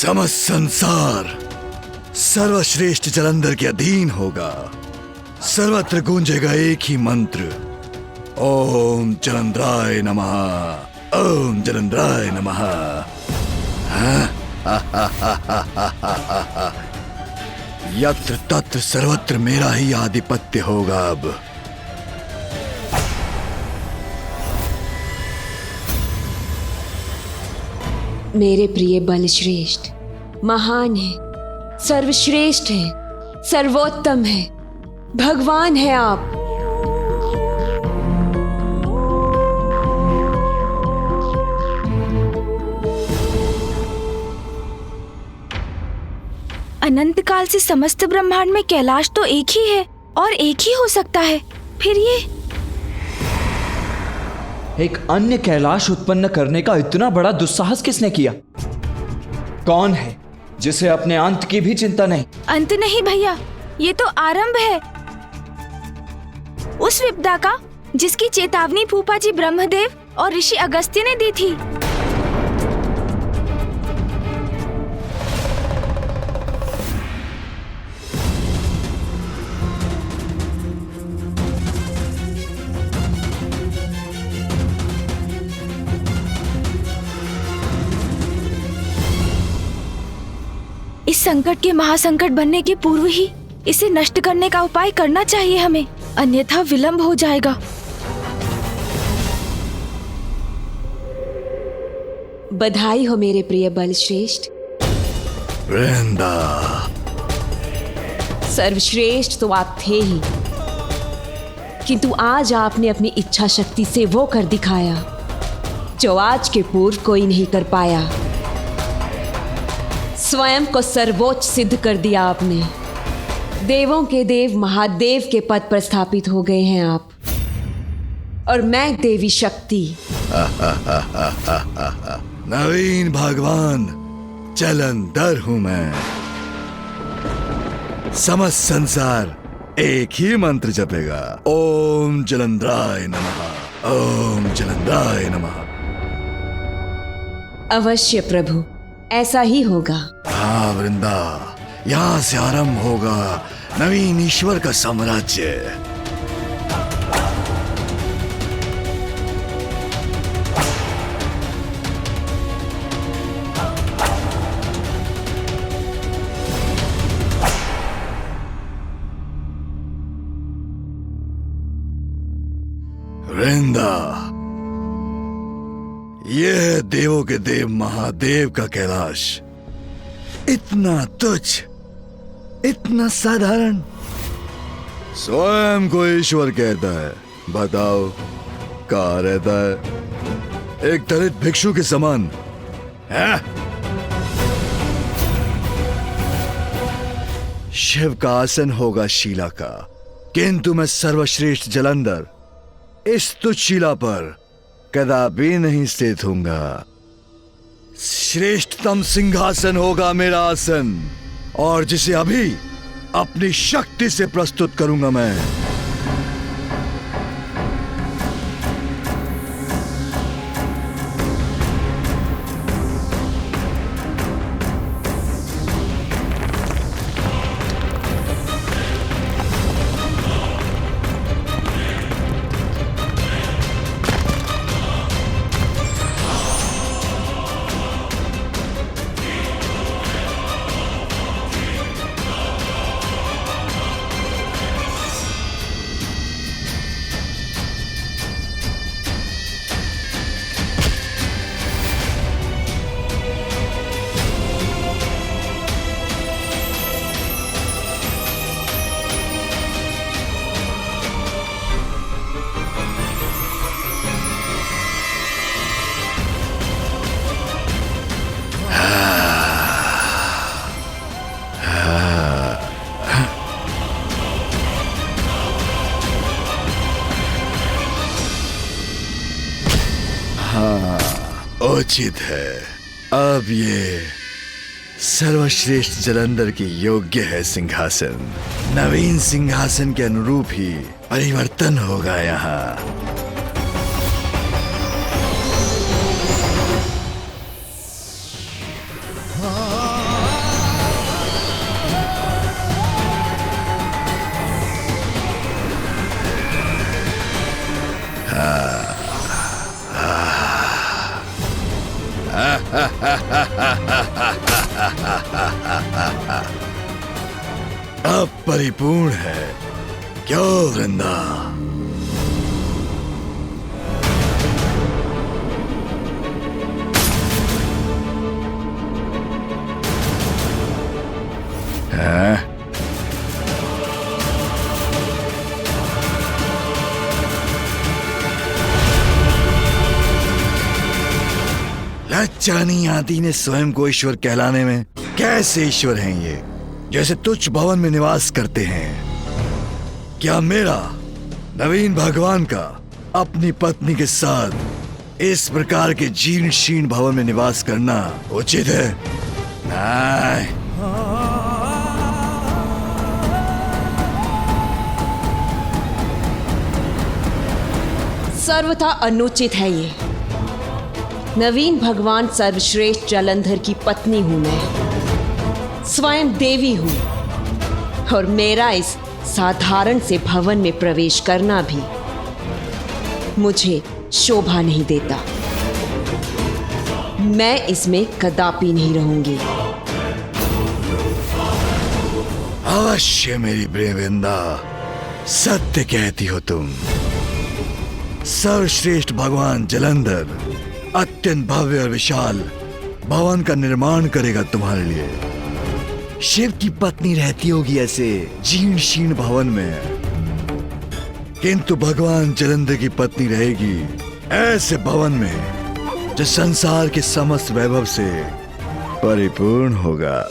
समस्त संसार सर्वश्रेष्ठ जलंधर के अधीन होगा। सर्वत्र गूंजेगा एक ही मंत्र, ओम जलंधराय नमः, ओम जलंधराय नमः। यत्र तत्र सर्वत्र मेरा ही आधिपत्य होगा अब। मेरे प्रिय बलश्रेष्ठ महान है, सर्वश्रेष्ठ है, सर्वोत्तम है, भगवान है आप। अनंत काल से समस्त ब्रह्मांड में कैलाश तो एक ही है और एक ही हो सकता है। फिर ये एक अन्य कैलाश उत्पन्न करने का इतना बड़ा दुस्साहस किसने किया? कौन है जिसे अपने अंत की भी चिंता नहीं? अंत नहीं भैया, ये तो आरंभ है उस विपदा का जिसकी चेतावनी फूफा जी ब्रह्मदेव और ऋषि अगस्त्य ने दी थी। इस संकट के महासंकट बनने के पूर्व ही इसे नष्ट करने का उपाय करना चाहिए हमें, अन्यथा विलंब हो जाएगा। बधाई हो मेरे प्रिय बलश्रेष्ठ। वृंदा, सर्वश्रेष्ठ तो आप थे ही, किंतु आज आपने अपनी इच्छा शक्ति से वो कर दिखाया जो आज के पूर्व कोई नहीं कर पाया। स्वयं को सर्वोच्च सिद्ध कर दिया आपने। देवों के देव महादेव के पद पर स्थापित हो गए हैं आप, और मैं देवी शक्ति। नवीन भगवान जलंधर हूं मैं। समस्त संसार एक ही मंत्र जपेगा, ओम जलंधराय नमः, ओम जलंधराय नमः। अवश्य प्रभु, ऐसा ही होगा। हाँ वृंदा, यहाँ से आरंभ होगा नवीन ईश्वर का साम्राज्य। वृंदा, यह है देवों के देव महादेव का कैलाश। इतना तुच्छ, इतना साधारण, स्वयं को ईश्वर कहता है। बताओ कहाँ रहता है? एक दलित भिक्षु के समान है। शिव का आसन होगा शिला का, किंतु मैं सर्वश्रेष्ठ जलंधर इस तुच्छ शिला पर कदापि नहीं स्थित होऊंगा। श्रेष्ठतम सिंहासन होगा मेरा आसन, और जिसे अभी अपनी शक्ति से प्रस्तुत करूंगा मैं। उचित है। अब ये सर्वश्रेष्ठ जलंधर की योग्य है सिंहासन। नवीन सिंहासन के अनुरूप ही परिवर्तन होगा यहाँ। अब परिपूर्ण है क्यों वृंदा? हैं? लज्जा नहीं आती ने स्वयं को ईश्वर कहलाने में? कैसे ईश्वर हैं ये, जैसे तुच्छ भवन में निवास करते हैं? क्या मेरा नवीन भगवान का अपनी पत्नी के साथ इस प्रकार के जीर्ण शीर्ण भवन में निवास करना उचित है? नहीं। सर्वथा अनुचित है ये। नवीन भगवान सर्वश्रेष्ठ जलंधर की पत्नी हूं मैं, स्वयं देवी हूं, और मेरा इस साधारण से भवन में प्रवेश करना भी मुझे शोभा नहीं देता। मैं इसमें कदापि नहीं रहूंगी। अवश्य मेरी प्रिय वृंदा, सत्य कहती हो तुम। सर्वश्रेष्ठ भगवान जलंधर अत्यंत भव्य और विशाल भवन का निर्माण करेगा तुम्हारे लिए। शिव की पत्नी रहती होगी ऐसे जीर्ण शीर्ण भवन में, किंतु भगवान जलंधर की पत्नी रहेगी ऐसे भवन में जो संसार के समस्त वैभव से परिपूर्ण होगा।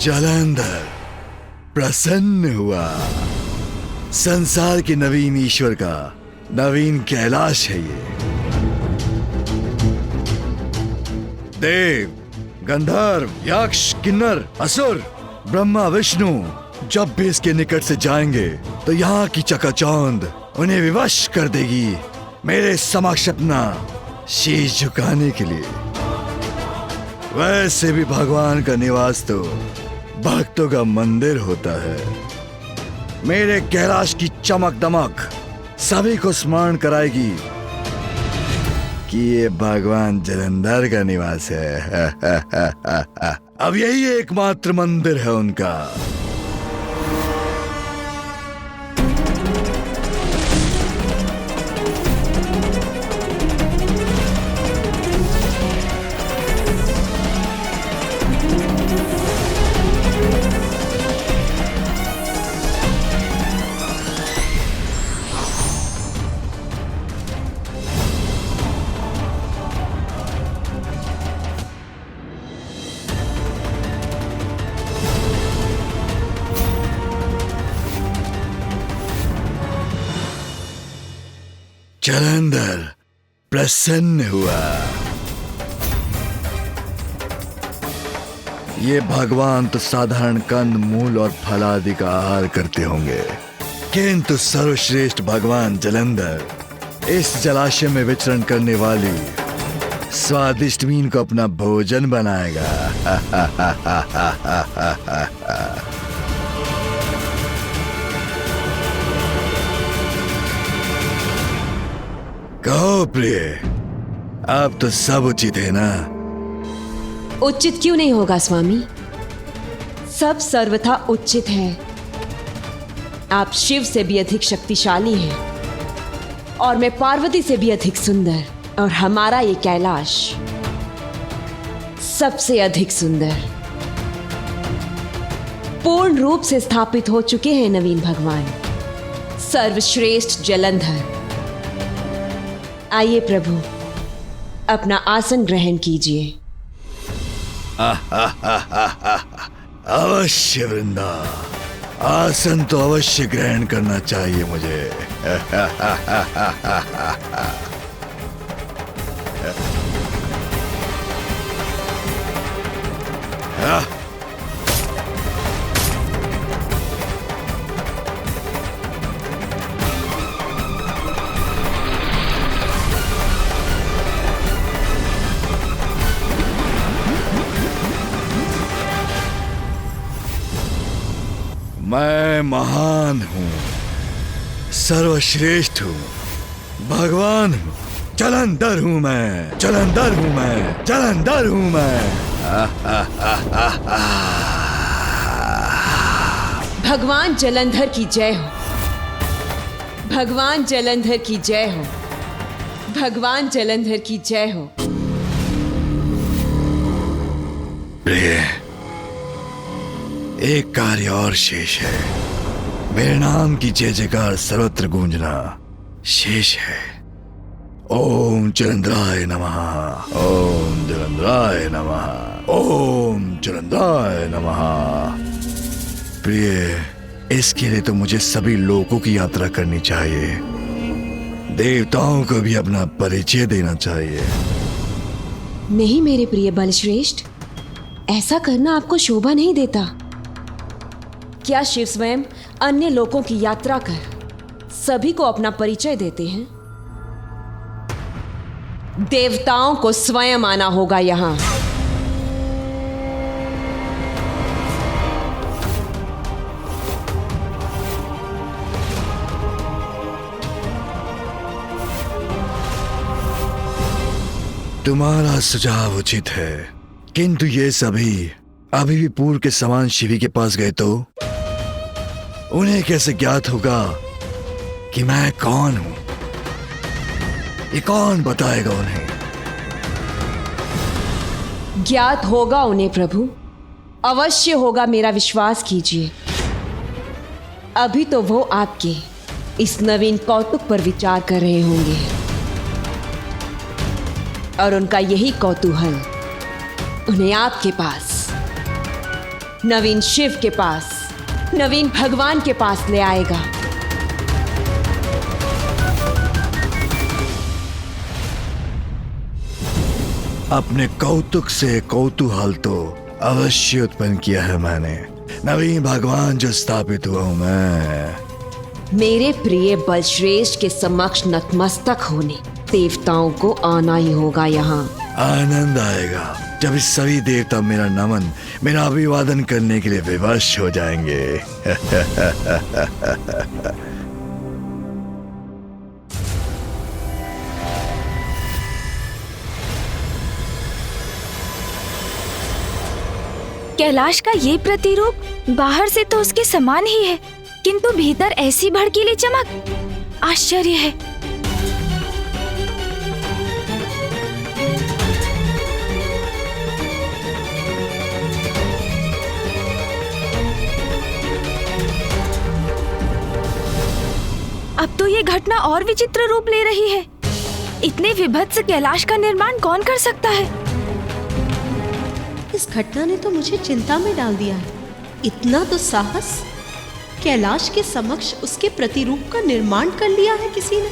जलंधर प्रसन्न हुआ। संसार के नवीन ईश्वर का नवीन कैलाश है ये। देव, गंधर्व, यक्ष, किन्नर, असुर, ब्रह्मा, विष्णु जब भी इसके निकट से जाएंगे तो यहाँ की चकाचौंध उन्हें विवश कर देगी मेरे समक्ष अपना शीश झुकाने के लिए। वैसे भी भगवान का निवास तो भक्तों का मंदिर होता है। मेरे कैलाश की चमक दमक सभी को स्मरण कराएगी कि ये भगवान जलंधर का निवास है। अब यही एकमात्र मंदिर है उनका। जलंधर प्रसन्न हुआ। ये भगवान तो साधारण कंद मूल और फलादि का आहार करते होंगे, किंतु सर्वश्रेष्ठ भगवान जलंधर इस जलाशय में विचरण करने वाली स्वादिष्ट मीन को अपना भोजन बनाएगा। कहो प्रिय, अब तो सब उचित है ना? उचित क्यों नहीं होगा स्वामी? सब सर्वथा उचित है। आप शिव से भी अधिक शक्तिशाली हैं और मैं पार्वती से भी अधिक सुंदर, और हमारा ये कैलाश सबसे अधिक सुंदर। पूर्ण रूप से स्थापित हो चुके हैं नवीन भगवान सर्वश्रेष्ठ जलंधर। आइए प्रभु, अपना आसन ग्रहण कीजिए। अवश्य वृंदा, आसन तो अवश्य ग्रहण करना चाहिए मुझे। आह! मैं महान हूं, सर्वश्रेष्ठ हूं, भगवान हूं, जलंधर हूं मैं, जलंधर हूं मैं, जलंधर हूं मैं। भगवान जलंधर की जय हो, भगवान जलंधर की जय हो, भगवान जलंधर की जय हो। प्रिय, एक कार्य और शेष है। मेरे नाम की जय जयकार सर्वत्र गूंजना शेष है। ओम जलंधराय नमः, ओम जलंधराय नमः, ओम जलंधराय नमः। प्रिय, इसके लिए तो मुझे सभी लोगों की यात्रा करनी चाहिए, देवताओं को भी अपना परिचय देना चाहिए। नहीं मेरे प्रिय बलश्रेष्ठ, ऐसा करना आपको शोभा नहीं देता। क्या शिव स्वयं अन्य लोगों की यात्रा कर सभी को अपना परिचय देते हैं? देवताओं को स्वयं आना होगा यहां। तुम्हारा सुझाव उचित है, किंतु ये सभी अभी भी पूर्व के समान शिवी के पास गए तो उन्हें कैसे ज्ञात होगा कि मैं कौन हूं? ये कौन बताएगा उन्हें? ज्ञात होगा उन्हें प्रभु, अवश्य होगा, मेरा विश्वास कीजिए। अभी तो वो आपके इस नवीन कौतुक पर विचार कर रहे होंगे और उनका यही कौतूहल उन्हें आपके पास, नवीन शिव के पास, नवीन भगवान के पास ले आएगा। अपने कौतुक से कौतूहल तो अवश्य उत्पन्न किया है मैंने। नवीन भगवान जो स्थापित हुआ हूं मैं। मेरे प्रिय बलश्रेष्ठ के समक्ष नतमस्तक होने देवताओं को आना ही होगा यहाँ। आनंद आएगा जब इस सभी देवता मेरा नमन, मेरा अभिवादन करने के लिए विवश हो जाएंगे। कैलाश का ये प्रतिरूप बाहर से तो उसके समान ही है, किंतु भीतर ऐसी भड़कीली चमक, आश्चर्य है। अब तो ये घटना और विचित्र रूप ले रही है। इतने विभत्स कैलाश का निर्माण कौन कर सकता है? इस घटना ने तो मुझे चिंता में डाल दिया है। इतना तो साहस! कैलाश के समक्ष उसके प्रतिरूप का निर्माण कर लिया है किसी ने।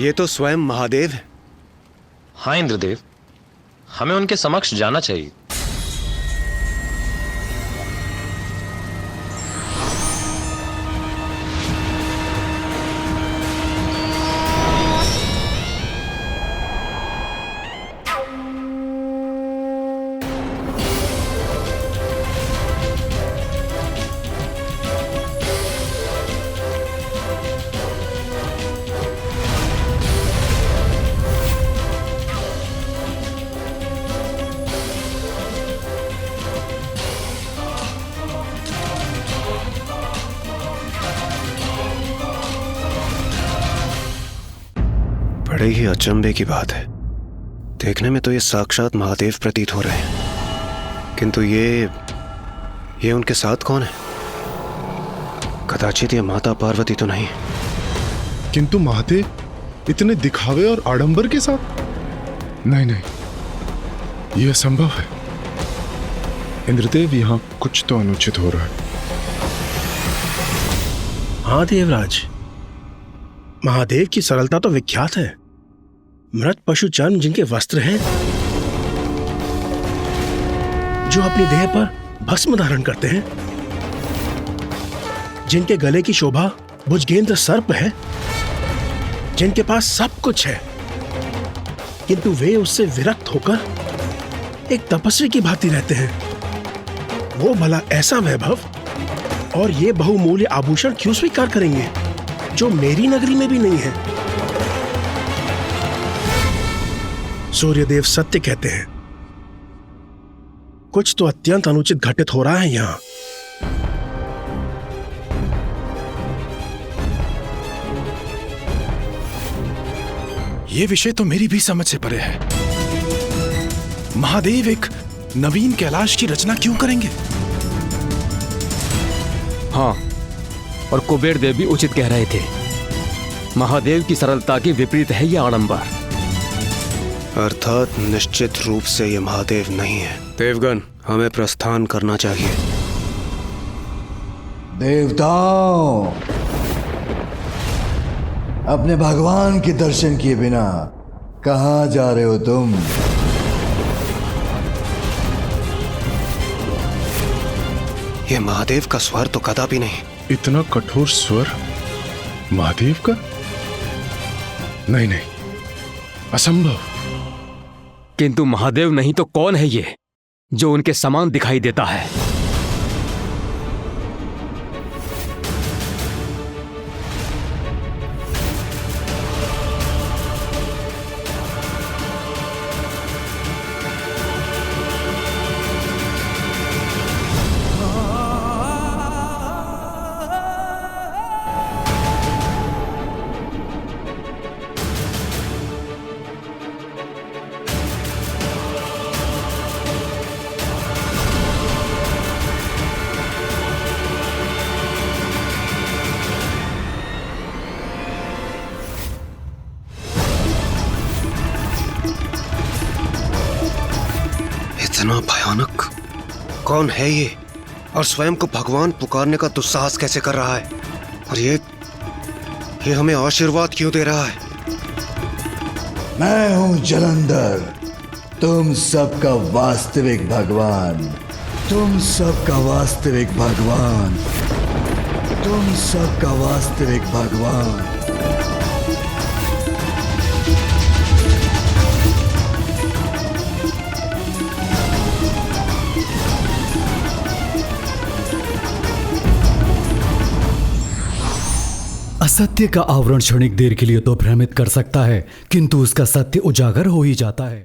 ये तो स्वयं महादेव है। हाँ इंद्रदेव, हमें उनके समक्ष जाना चाहिए। बड़े ही अचंभे की बात है। देखने में तो ये साक्षात महादेव प्रतीत हो रहे हैं, किंतु ये उनके साथ कौन है? कदाचित ये माता पार्वती तो नहीं। किंतु महादेव इतने दिखावे और आडंबर के साथ? नहीं नहीं, यह असंभव है। इंद्रदेव, यहाँ कुछ तो अनुचित हो रहा है। हाँ देवराज, महादेव की सरलता तो विख्यात है। मृत पशु चर्म जिनके वस्त्र हैं, जो अपनी देह पर भस्म धारण करते हैं, जिनके गले की शोभा भुजगेंद्र सर्प है, जिनके पास सब कुछ है, किंतु वे उससे विरक्त होकर एक तपस्वी की भांति रहते हैं। वो भला ऐसा वैभव और ये बहुमूल्य आभूषण क्यों स्वीकार करेंगे जो मेरी नगरी में भी नहीं है? सूर्यदेव सत्य कहते हैं, कुछ तो अत्यंत अनुचित घटित हो रहा है यहां। यह विषय तो मेरी भी समझ से परे है। महादेव एक नवीन कैलाश की रचना क्यों करेंगे? हाँ, और कुबेर देव भी उचित कह रहे थे। महादेव की सरलता के विपरीत है यह आडंबर। अर्थात निश्चित रूप से ये महादेव नहीं है। देवगण, हमें प्रस्थान करना चाहिए। देवताओं, अपने भगवान के दर्शन किए बिना कहां जा रहे हो तुम? ये महादेव का स्वर तो कदापि नहीं। इतना कठोर स्वर महादेव का? नहीं नहीं, असंभव। किंतु महादेव नहीं तो कौन है ये जो उनके समान दिखाई देता है? इतना भयानक कौन है ये, और स्वयं को भगवान पुकारने का दुस्साहस कैसे कर रहा है? और ये हमें आशीर्वाद क्यों दे रहा है? मैं हूं जलंधर, तुम सबका वास्तविक भगवान। तुम सबका वास्तविक भगवान। तुम सबका वास्तविक भगवान। असत्य का आवरण क्षणिक देर के लिए तो भ्रमित कर सकता है, किंतु उसका सत्य उजागर हो ही जाता है।